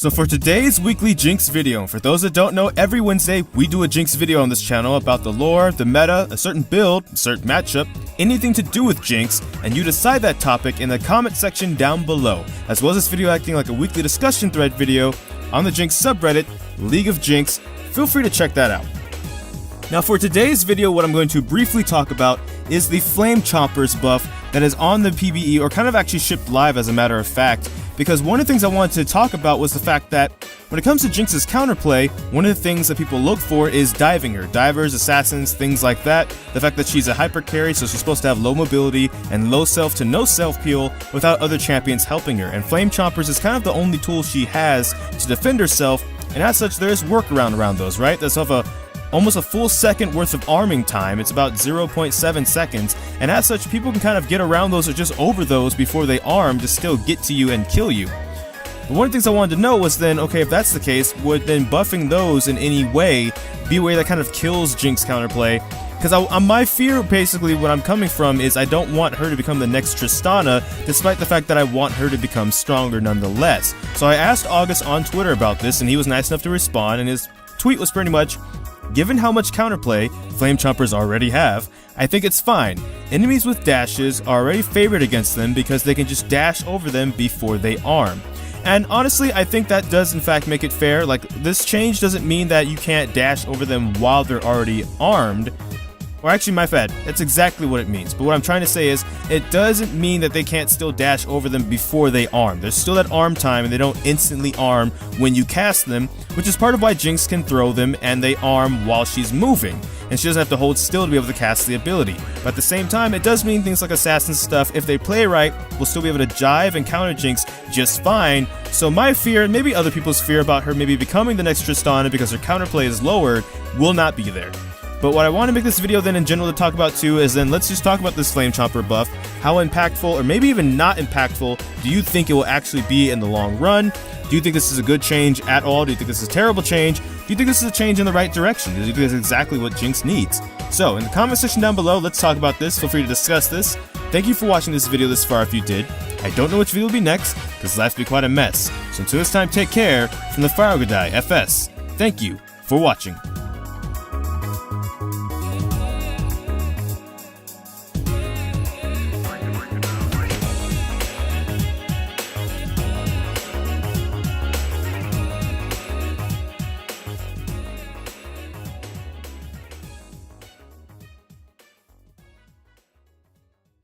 So for today's weekly Jinx video, for those that don't know, every Wednesday we do a Jinx video on this channel about the lore, the meta, a certain build, a certain matchup, anything to do with Jinx, and you decide that topic in the comment section down below, as well as this video acting like a weekly discussion thread video on the Jinx subreddit, League of Jinx. Feel free to check that out. Now for today's video, what I'm going to briefly talk about is the Flame Chompers buff that is on the PBE, or kind of actually shipped live as a matter of fact, because one of the things I wanted to talk about was the fact that when it comes to Jinx's counterplay, one of the things that people look for is diving her. Divers, assassins, things like that. The fact that she's a hyper carry, so she's supposed to have low mobility and low self to no self peel without other champions helping her. And Flame Chompers is kind of the only tool she has to defend herself, and as such there is workaround around those, right? There's almost a full second worth of arming time. It's about 0.7 seconds, and as such people can kind of get around those or just over those before they arm to still get to you and kill you. But one of the things I wanted to know was then, okay, if that's the case, would then buffing those in any way be a way that kind of kills Jinx counterplay? Because my fear, basically, what I'm coming from is I don't want her to become the next Tristana, despite the fact that I want her to become stronger nonetheless. So I asked August on Twitter about this, and he was nice enough to respond, and his tweet was pretty much, given how much counterplay Flame Chompers already have, I think it's fine. Enemies with dashes are already favored against them because they can just dash over them before they arm. And honestly, I think that does in fact make it fair. Like, this change doesn't mean that you can't dash over them while they're already armed. Or actually, my bad, that's exactly what it means. But what I'm trying to say is, it doesn't mean that they can't still dash over them before they arm. There's still that arm time, and they don't instantly arm when you cast them, which is part of why Jinx can throw them and they arm while she's moving, and she doesn't have to hold still to be able to cast the ability. But at the same time, it does mean things like assassin stuff, if they play right, will still be able to jive and counter Jinx just fine. So my fear, and maybe other people's fear about her maybe becoming the next Tristana because her counterplay is lowered, will not be there. But what I want to make this video then in general to talk about too is then let's just talk about this Flame Chomper buff. How impactful, or maybe even not impactful, do you think it will actually be in the long run? Do you think this is a good change at all? Do you think this is a terrible change? Do you think this is a change in the right direction? Do you think this is exactly what Jinx needs? So in the comment section down below, let's talk about this. Feel free to discuss this. Thank you for watching this video this far if you did. I don't know which video will be next, because life will be quite a mess. So until this time, take care from the Fire Godai FS. Thank you for watching.